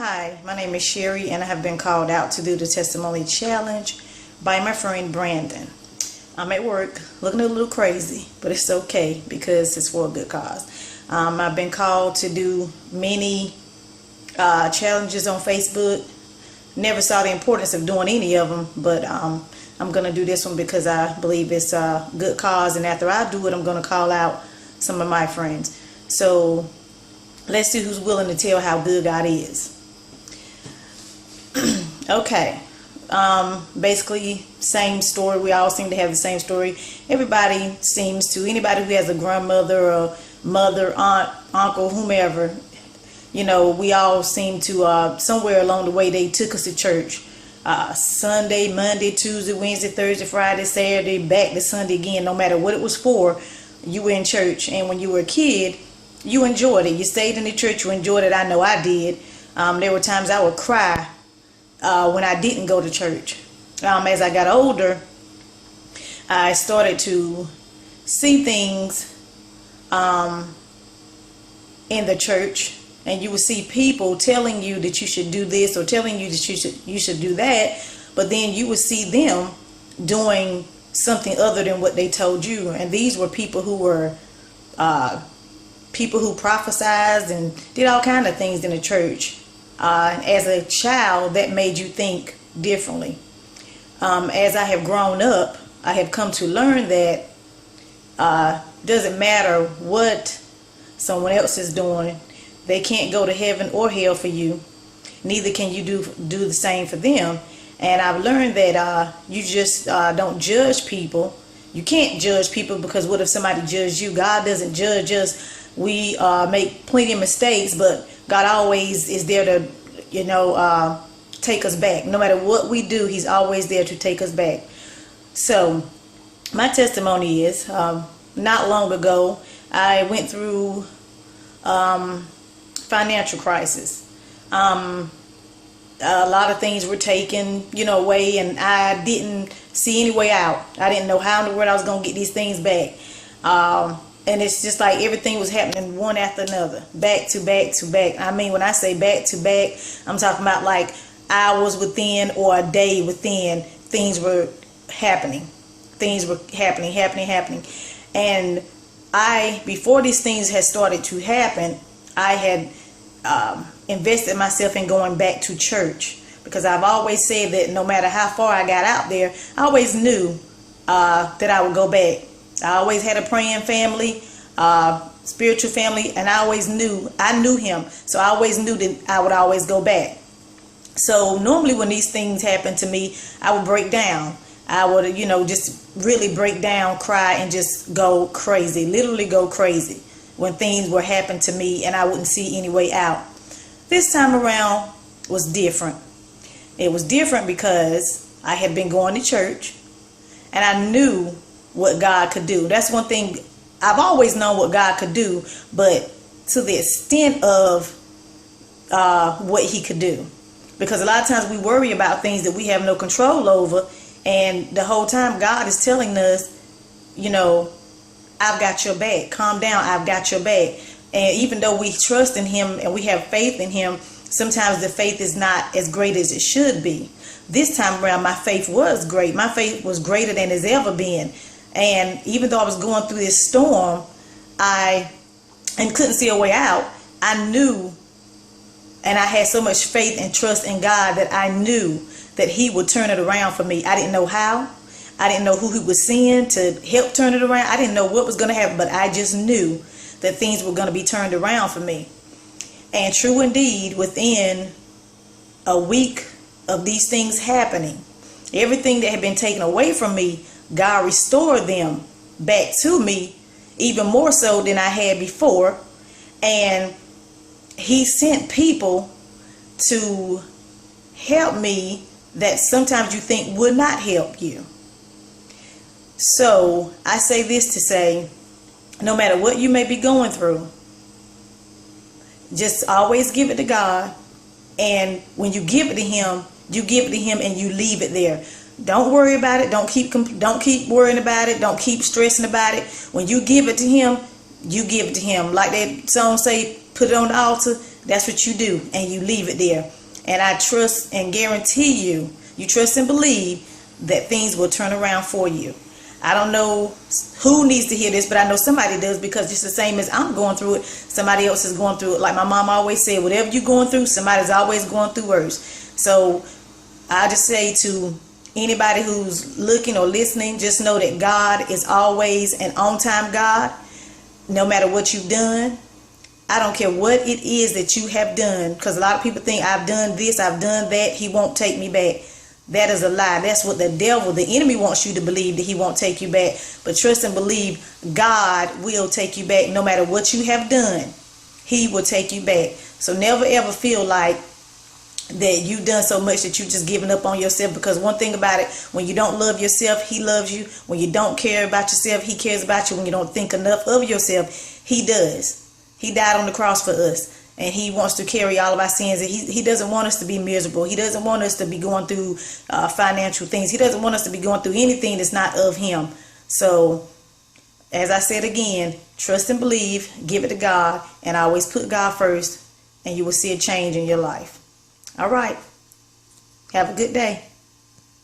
Hi, my name is Sherry, and I have been called out to do the testimony challenge by my friend Brandon. I'm at work looking a little crazy, but it's okay because it's for a good cause. I've been called to do many challenges on Facebook. Never saw the importance of doing any of them, but I'm going to do this one because I believe it's a good cause, and after I do it, I'm going to call out some of my friends. So let's see who's willing to tell how good God is. Okay, basically same story. We all seem to have the same story. Everybody seems to. Anybody who has a grandmother or mother, aunt, uncle, whomever, you know, we all seem to somewhere along the way they took us to church. Sunday, Monday, Tuesday, Wednesday, Thursday, Friday, Saturday, back to Sunday again. No matter what it was for, you were in church. And when you were a kid, you enjoyed it. You stayed in the church, you enjoyed it. I know I did. There were times I would cry when I didn't go to church. As I got older, I started to see things in the church, and you would see people telling you that you should do this or telling you that you should do that, but then you would see them doing something other than what they told you. And these were people who were people who prophesied and did all kind of things in the church. As a child, that made you think differently. As I have grown up, I have come to learn that doesn't matter what someone else is doing, they can't go to heaven or hell for you. Neither can you do the same for them. And I've learned that you just don't judge people. You can't judge people, because what if somebody judged you? God doesn't judge us. We make plenty of mistakes, but God always is there to, take us back. No matter what we do, He's always there to take us back. So my testimony is, not long ago, I went through financial crisis. A lot of things were taken, away, and I didn't see any way out. I didn't know how in the world I was going to get these things back. And it's just like everything was happening one after another, back to back to back. I mean, when I say back to back, I'm talking about like hours within or a day within. Things were happening. Things were happening. And before these things had started to happen, I had invested myself in going back to church, because I've always said that no matter how far I got out there, I always knew that I would go back. I always had a praying family, spiritual family, and I knew Him, so I always knew that I would always go back. So normally when these things happen to me, I would break down. I would, just really break down, cry, and just go crazy, literally go crazy when things were happening to me and I wouldn't see any way out. This time around was different. It was different because I had been going to church, and I knew what God could do. That's one thing. I've always known what God could do, but to the extent of what He could do. Because a lot of times we worry about things that we have no control over, and the whole time God is telling us, I've got your back. Calm down, I've got your back. And even though we trust in Him and we have faith in Him, sometimes the faith is not as great as it should be. This time around, my faith was great. My faith was greater than it's ever been. And even though I was going through this storm, and couldn't see a way out, I knew, and I had so much faith and trust in God that I knew that He would turn it around for me. I didn't know how. I didn't know who He was sending to help turn it around. I didn't know what was going to happen, but I just knew that things were going to be turned around for me. And true indeed, within a week of these things happening, everything that had been taken away from me, God restored them back to me, even more so than I had before. And He sent people to help me that sometimes you think would not help you. So I say this to say, no matter what you may be going through, just always give it to God. And when you give it to Him, you give it to Him and you leave it there. Don't worry about it. Don't keep worrying about it. Don't keep stressing about it. When you give it to Him, you give it to Him. Like that song say, put it on the altar. that's what you do, and you leave it there. And I trust and guarantee you, you trust and believe that things will turn around for you. I don't know who needs to hear this, but I know somebody does, because it's the same as I'm going through it. Somebody else is going through it. Like my mom always said, whatever you're going through, somebody's always going through worse. So I just say to anybody who's looking or listening, just know that God is always an on-time God, no matter what you've done. I don't care what it is that you have done, because a lot of people think, I've done this, I've done that, he won't take me back. That is a lie. That's what the devil, the enemy, wants you to believe, that he won't take you back. But trust and believe God will take you back. No matter what you have done, he will take you back. So never ever feel like that you've done so much that you just giving up on yourself. Because one thing about it, when you don't love yourself, he loves you. When you don't care about yourself, he cares about you. When you don't think enough of yourself, he does. He died on the cross for us. And he wants to carry all of our sins. And he doesn't want us to be miserable. He doesn't want us to be going through financial things. He doesn't want us to be going through anything that's not of him. So, as I said again, trust and believe, give it to God, and always put God first, and you will see a change in your life. All right. Have a good day.